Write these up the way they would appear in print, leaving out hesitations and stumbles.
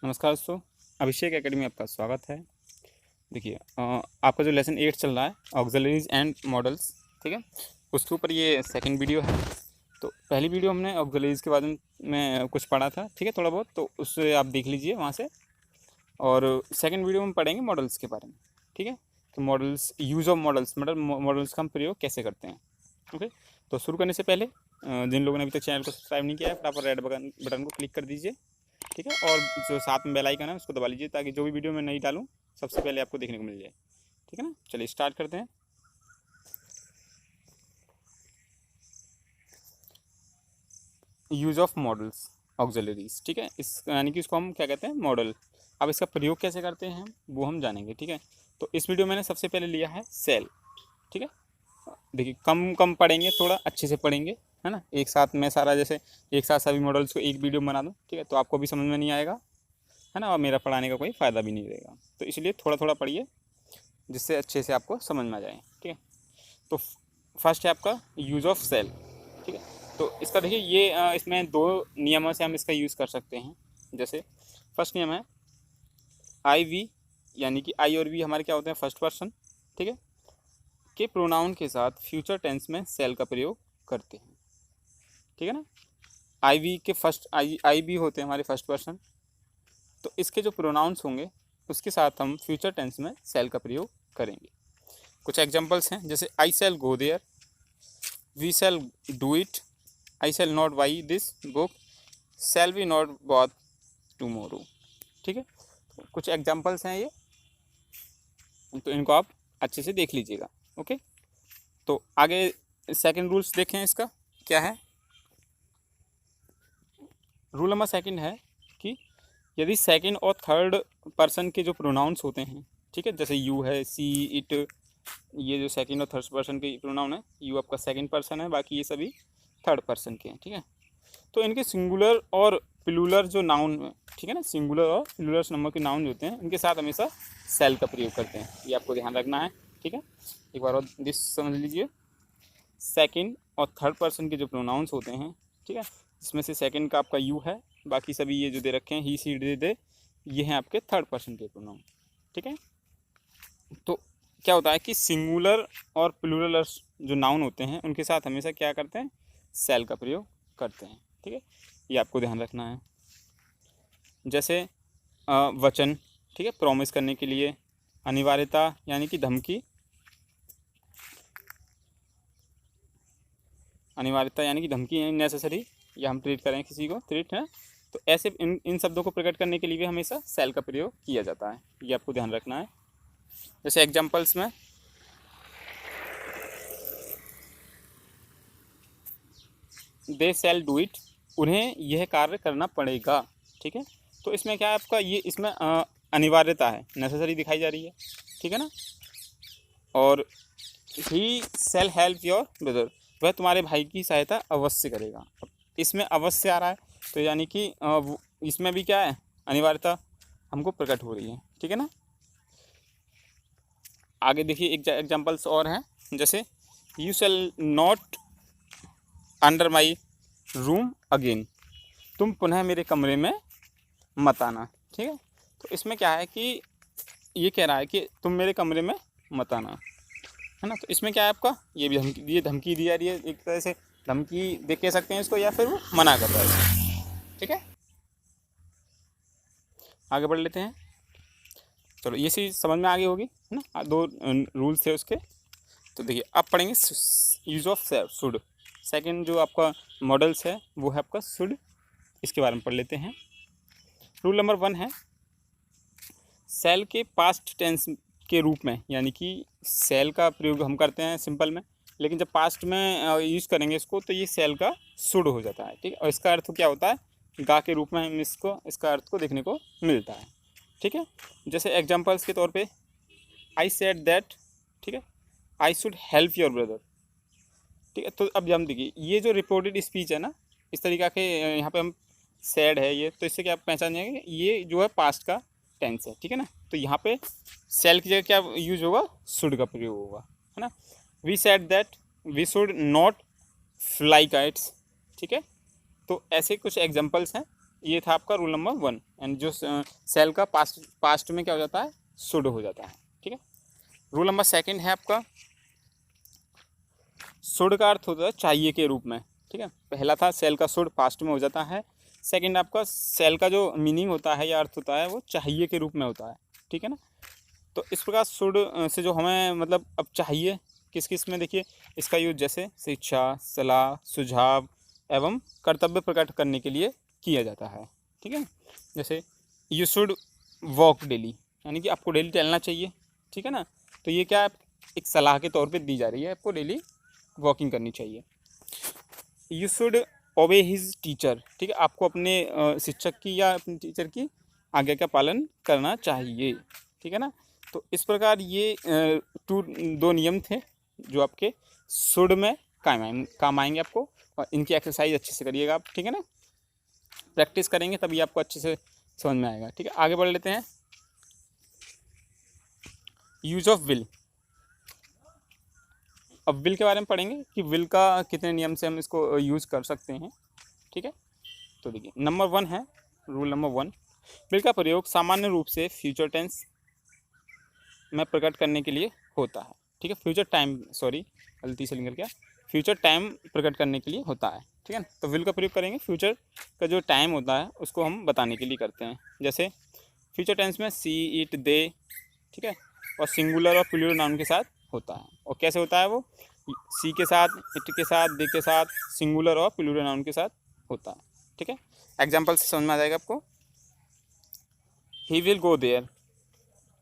नमस्कार दोस्तों, अभिषेक एकेडमी में आपका स्वागत है। देखिए आपका जो लेसन 8 चल रहा है ऑक्सिलरीज एंड मॉडल्स, ठीक है, उसके ऊपर ये सेकंड वीडियो है। तो पहली वीडियो हमने ऑक्सिलरीज के बारे में कुछ पढ़ा था, ठीक है, थोड़ा बहुत, तो उससे आप देख लीजिए वहाँ से। और सेकंड वीडियो में पढ़ेंगे मॉडल्स के बारे में, ठीक है। तो मॉडल्स, यूज़ ऑफ मॉडल्स, मतलब मॉडल्स का हम प्रयोग कैसे करते हैं। ओके, तो शुरू करने से पहले जिन लोगों ने अभी तक चैनल को सब्सक्राइब नहीं किया है, फटाफट रेड बटन को क्लिक कर दीजिए, ठीक है। और जो साथ में बेल आइकन है उसको दबा लीजिए ताकि जो भी वीडियो मैं नहीं डालूँ सबसे पहले आपको देखने को मिल जाए, ठीक है ना। चलिए स्टार्ट करते हैं। यूज़ ऑफ मॉडल्स ऑक्सिलरीज, ठीक है, इस यानी कि इसको हम क्या कहते हैं, मॉडल। अब इसका प्रयोग कैसे करते हैं वो हम जानेंगे, ठीक है। तो इस वीडियो में मैंने सबसे पहले लिया है सेल, ठीक है। देखिए कम कम पढ़ेंगे, थोड़ा अच्छे से पढ़ेंगे, है ना। एक साथ मैं सारा जैसे एक साथ सभी मॉडल्स को एक वीडियो में बना दूँ, ठीक है, तो आपको भी समझ में नहीं आएगा, है ना, और मेरा पढ़ाने का कोई फ़ायदा भी नहीं रहेगा। तो इसलिए थोड़ा थोड़ा पढ़िए जिससे अच्छे से आपको समझ में आ जाए, ठीक है। तो फर्स्ट है आपका यूज़ ऑफ सेल, ठीक है। तो इसका देखिए ये इसमें दो नियमों से हम इसका यूज़ कर सकते हैं। जैसे फर्स्ट नियम है आई वी, यानी कि आई और वी हमारे क्या होते हैं, फर्स्ट पर्सन, ठीक है, के प्रोनाउन के साथ फ्यूचर टेंस में सेल का प्रयोग करते हैं, ठीक है ना। आई वी के फर्स्ट आई वी होते हैं हमारे फर्स्ट पर्सन, तो इसके जो प्रोनाउंस होंगे उसके साथ हम फ्यूचर टेंस में सेल का प्रयोग करेंगे। कुछ एग्जांपल्स हैं, जैसे I shall go there, we shall do it, I shall not buy this book, shall we not watch tomorrow, ठीक है। तो कुछ एग्जांपल्स हैं ये, तो इनको आप अच्छे से देख लीजिएगा। ओके, तो आगे सेकंड रूल्स देखें इसका क्या है। रूल नंबर सेकंड है कि यदि सेकंड और थर्ड पर्सन के जो प्रोनाउंस होते हैं, ठीक है, जैसे यू है, सी, इट, ये जो सेकंड और थर्ड पर्सन के प्रोनाउन है, यू आपका सेकंड पर्सन है, बाकी ये सभी थर्ड पर्सन के हैं, ठीक है। तो इनके सिंगुलर और प्लूरल जो नाउन, ठीक है ना, सिंगुलर और प्लूरल नंबर के नाउन जो होते हैं उनके साथ हमेशा सेल का प्रयोग करते हैं, ये आपको ध्यान रखना है, ठीक है। एक बार और दिस समझ लीजिए, सेकंड और थर्ड पर्सन के जो प्रोनाउंस होते हैं, ठीक है, इसमें से सेकंड का आपका यू है, बाकी सभी ये जो दे रखे हैं ही, सी, दे, ये हैं आपके थर्ड पर्सन के प्रोनाउन, ठीक है। तो क्या होता है कि सिंगुलर और प्लूरल जो नाउन होते हैं उनके साथ हमेशा क्या करते हैं, सेल का प्रयोग करते हैं, ठीक है, ये आपको ध्यान रखना है। जैसे वचन, ठीक है, प्रॉमिस करने के लिए, अनिवार्यता यानी कि धमकी, अनिवार्यता यानी कि धमकी नेसेसरी, या हम ट्रीट करें किसी को, ट्रीट है, तो ऐसे इन शब्दों को प्रकट करने के लिए भी हमेशा सेल का प्रयोग किया जाता है, ये आपको ध्यान रखना है। जैसे एग्जांपल्स में दे शैल डू इट, उन्हें यह कार्य करना पड़ेगा, ठीक है। तो इसमें क्या है आपका, ये इसमें अनिवार्यता है, नेसेसरी दिखाई जा रही है, ठीक है ना। और ही शैल हेल्प योर ब्रदर, वह तुम्हारे भाई की सहायता अवश्य करेगा। अब इसमें अवश्य आ रहा है, तो यानी कि इसमें भी क्या है, अनिवार्यता हमको प्रकट हो रही है, ठीक है ना। आगे देखिए एक एग्जाम्पल्स और हैं, जैसे you shall not under my room again, तुम पुनः मेरे कमरे में मत आना, ठीक है। तो इसमें क्या है कि ये कह रहा है कि तुम मेरे कमरे में मत आना, है ना। तो इसमें क्या है आपका, ये भी धमकी दी जा रही है, एक तरह से धमकी दे कह सकते हैं इसको, या फिर वो मना कर रहा है, ठीक है। आगे बढ़ लेते हैं, चलो ये चीज़ समझ में आगे होगी, है ना, दो रूल्स थे उसके। तो देखिए अब पढ़ेंगे यूज़ ऑफ शुड, सेकंड जो आपका मॉडल्स है वो है आपका शुड, इसके बारे में पढ़ लेते हैं। रूल नंबर 1 है सेल के पास्ट टेंस के रूप में, यानी कि सेल का प्रयोग हम करते हैं सिंपल में, लेकिन जब पास्ट में यूज़ करेंगे इसको तो ये सेल का शुड हो जाता है, ठीक है। और इसका अर्थ क्या होता है, गा के रूप में हम इसका अर्थ को देखने को मिलता है, ठीक है। जैसे एग्जांपल्स के तौर पे आई सेड दैट, ठीक है, I should help your brother, ठीक है। तो अब हम देखिए ये जो रिपोर्टेड स्पीच है ना, इस तरीक़ा के यहाँ पे हम सैड है ये, तो इससे क्या पहचान जाएंगे, ये जो है पास्ट का टेंस है, ठीक है ना। तो यहाँ पे सेल की जगह क्या यूज होगा, शुड का प्रयोग होगा, है ना। We said that we should not fly kites, ठीक है। तो ऐसे कुछ एग्जांपल्स हैं, ये था आपका रूल नंबर 1। एंड जो सेल का पास्ट में क्या हो जाता है, शुड हो जाता है, ठीक है। रूल नंबर 2 है आपका, शुड का अर्थ होता है चाहिए के रूप में, ठीक है। पहला था सेल का शुड पास्ट में हो जाता है, सेकंड आपका सेल का जो मीनिंग होता है या अर्थ होता है वो चाहिए के रूप में होता है, ठीक है ना। तो इस प्रकार शुड से जो हमें मतलब अब चाहिए किस किस में, देखिए इसका यूज जैसे शिक्षा, सलाह, सुझाव एवं कर्तव्य प्रकट करने के लिए किया जाता है, ठीक है। जैसे यू शुड वॉक डेली, यानी कि आपको डेली टहलना चाहिए, ठीक है ना। तो ये क्या एक सलाह के तौर पे दी जा रही है, आपको डेली वॉकिंग करनी चाहिए। यू शुड ओबे हिज टीचर, ठीक है, आपको अपने शिक्षक की या अपने टीचर की आज्ञा का पालन करना चाहिए, ठीक है ना। तो इस प्रकार ये दो नियम थे जो आपके शुड में काम आएंगे आपको, और इनकी एक्सरसाइज अच्छे से करिएगा आप, ठीक है ना। प्रैक्टिस करेंगे तभी आपको अच्छे से समझ में आएगा, ठीक है। आगे बढ़ लेते हैं। यूज ऑफ विल, अब विल के बारे में पढ़ेंगे कि विल का कितने नियम से हम इसको यूज़ कर सकते हैं, ठीक है। तो देखिए नंबर 1 है, रूल नंबर 1, विल का प्रयोग सामान्य रूप से फ्यूचर टेंस में प्रकट करने के लिए होता है, ठीक है। फ्यूचर टाइम, सॉरी गलती से निकल गया, फ्यूचर टाइम प्रकट करने के लिए होता है, ठीक है। तो विल का प्रयोग करेंगे फ्यूचर का जो टाइम होता है उसको हम बताने के लिए करते हैं। जैसे फ्यूचर टेंस में सी, इट, दे, ठीक है, और सिंगुलर और प्लूरल नाउन के साथ होता है। और कैसे होता है वो, सी के साथ, इट के साथ, दे के साथ, सिंगुलर और प्लूरल नाउन के साथ होता है, ठीक है। एग्जाम्पल से समझ में आ जाएगा आपको। ही विल गो देयर,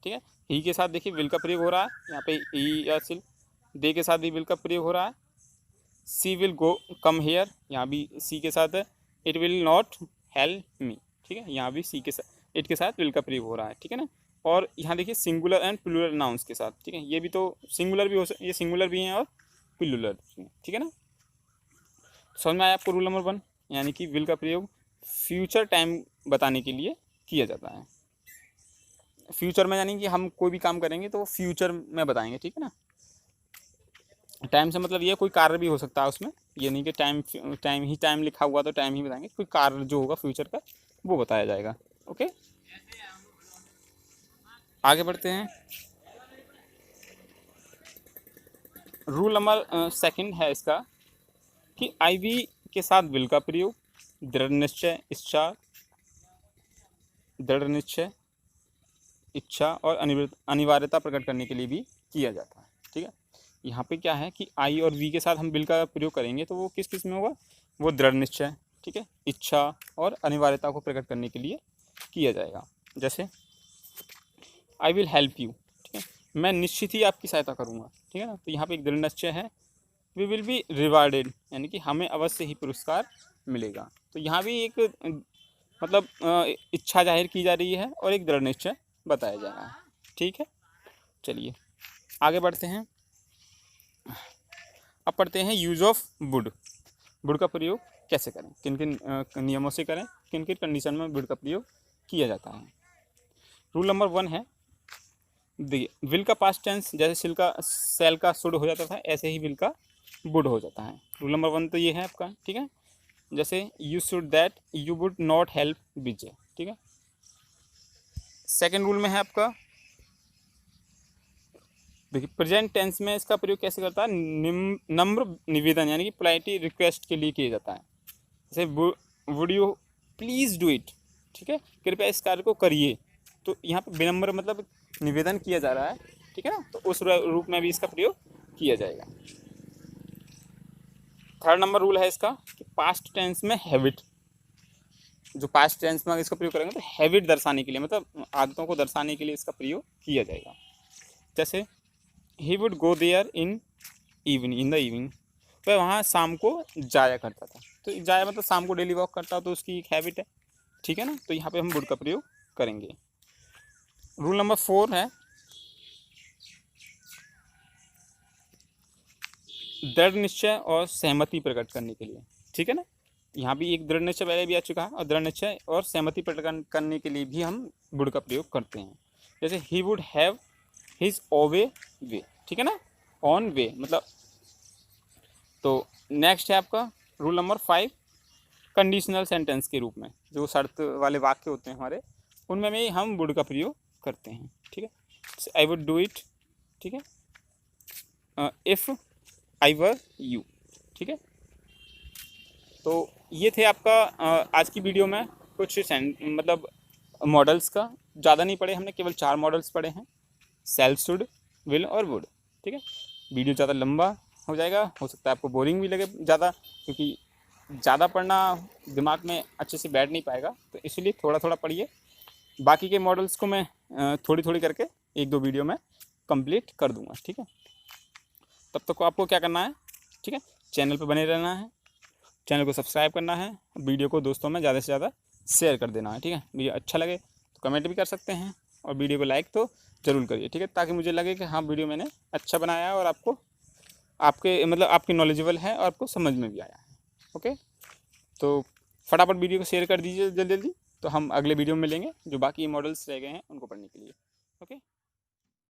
ठीक है, ही के साथ देखिए विल का प्रयोग हो रहा है यहाँ पे, ई या सिल। दे के साथ भी विल का प्रयोग हो रहा है। सी विल गो कम हेयर, यहाँ भी सी के साथ है। It will not help me, ठीक है, यहाँ भी सी के साथ, इट के साथ विल का प्रयोग हो रहा है, ठीक है ना। और यहाँ देखिए सिंगुलर एंड प्लूरल नाउन्स के साथ, ठीक है, ये भी तो सिंगुलर भी ये सिंगुलर भी हैं और प्लूरल, ठीक है ना। समझ में आया आपको रूल नंबर 1, यानी कि विल का प्रयोग फ्यूचर टाइम बताने के लिए किया जाता है। फ्यूचर में यानी कि हम कोई भी काम करेंगे तो वो फ्यूचर में बताएंगे, ठीक है ना। टाइम से मतलब ये कोई कार्य भी हो सकता है उसमें, ये नहीं कि टाइम लिखा हुआ तो टाइम ही बताएंगे, कोई कार्य जो होगा फ्यूचर का वो बताया जाएगा, ओके। आगे बढ़ते हैं। रूल नंबर 2 है इसका कि आईवी के साथ विल का प्रयोग दृढ़ निश्चय, इच्छा और अनिवार्यता प्रकट करने के लिए भी किया जाता है, ठीक है। यहाँ पे क्या है कि आई और वी के साथ हम विल का प्रयोग करेंगे तो वो किस किस में होगा, वो दृढ़ निश्चय, ठीक है, इच्छा और अनिवार्यता को प्रकट करने के लिए किया जाएगा। जैसे आई विल हेल्प यू, ठीक है, मैं निश्चित ही आपकी सहायता करूँगा, ठीक है ना। तो यहाँ पे एक दृढ़ निश्चय है। वी विल बी रिवार्डेड, यानी कि हमें अवश्य ही पुरस्कार मिलेगा। तो यहाँ भी एक मतलब इच्छा जाहिर की जा रही है और एक दृढ़ निश्चय बताया जा रहा है, ठीक है। चलिए आगे बढ़ते हैं। अब पढ़ते हैं यूज ऑफ वुड। वुड का प्रयोग कैसे करें, किन किन नियमों से करें, किन किन कंडीशन में वुड का प्रयोग किया जाता है। रूल नंबर 1 है, देखिए विल का पास्ट टेंस जैसे सेल का शुड हो जाता था, ऐसे ही विल का वुड हो जाता है। रूल नंबर 1 तो ये है आपका, ठीक है। जैसे you should that you would not help Vijay, ठीक है। सेकेंड रूल में है आपका, देखिए प्रेजेंट टेंस में इसका प्रयोग कैसे करता है, नम्र निवेदन यानी कि पोलाइटली रिक्वेस्ट के लिए किया जाता है। जैसे would you please do it, ठीक है, कृपया इस कार्य को करिए। तो यहाँ पे विनम्र मतलब निवेदन किया जा रहा है, ठीक है ना, तो उस रूप में भी इसका प्रयोग किया जाएगा। थर्ड नंबर रूल है इसका कि पास्ट टेंस में हैबिट, जो पास्ट टेंस में इसका प्रयोग करेंगे तो हैबिट दर्शाने के लिए, मतलब आदतों को दर्शाने के लिए इसका प्रयोग किया जाएगा। जैसे ही would go there in the evening, वह वहाँ शाम को जाया करता था। तो जाया मतलब शाम को डेली वॉक करता, तो उसकी एक हैबिट है, ठीक है ना। तो यहाँ पे हम वुड का प्रयोग करेंगे। रूल नंबर 4 है दृढ़ निश्चय और सहमति प्रकट करने के लिए, ठीक है ना। यहाँ भी एक दृढ़ निश्चय पहले भी आ चुका है, और दृढ़ निश्चय और सहमति प्रकट करने के लिए भी हम वुड का प्रयोग करते हैं। जैसे ही वुड हैव हिज ओवे वे, ठीक है ना, ऑन वे मतलब। तो नेक्स्ट है आपका रूल नंबर 5, कंडीशनल सेंटेंस के रूप में, जो शर्त वाले वाक्य होते हैं हमारे, उनमें भी हम वुड का प्रयोग करते हैं। ठीक है, आई वुड डू इट, ठीक है, इफ़ आई वर यू। ठीक है, तो ये थे आपका आज की वीडियो में कुछ मतलब मॉडल्स का। ज़्यादा नहीं पढ़े हमने, केवल 4 मॉडल्स पढ़े हैं, सेल, शुड, विल और वुड। ठीक है, वीडियो ज़्यादा लंबा हो जाएगा, हो सकता है आपको बोरिंग भी लगे ज़्यादा, क्योंकि ज़्यादा पढ़ना दिमाग में अच्छे से बैठ नहीं पाएगा, तो इसलिए थोड़ा थोड़ा पढ़िए। बाकी के मॉडल्स को मैं थोड़ी थोड़ी करके 1-2 वीडियो में कंप्लीट कर दूंगा। ठीक है, तब तक को आपको क्या करना है, ठीक है, चैनल पर बने रहना है, चैनल को सब्सक्राइब करना है, वीडियो को दोस्तों में ज़्यादा से ज़्यादा शेयर कर देना है। ठीक है, वीडियो अच्छा लगे तो कमेंट भी कर सकते हैं, और वीडियो को लाइक तो ज़रूर करिए। ठीक है, ताकि मुझे लगे कि हाँ वीडियो मैंने अच्छा बनाया है और आपको आपके मतलब आपके नॉलेजेबल है और आपको समझ में भी आया है। ओके, तो फटाफट वीडियो को शेयर कर दीजिए जल्दी जल्दी, तो हम अगले वीडियो में मिलेंगे जो बाकी मॉडल्स रह गए हैं उनको पढ़ने के लिए।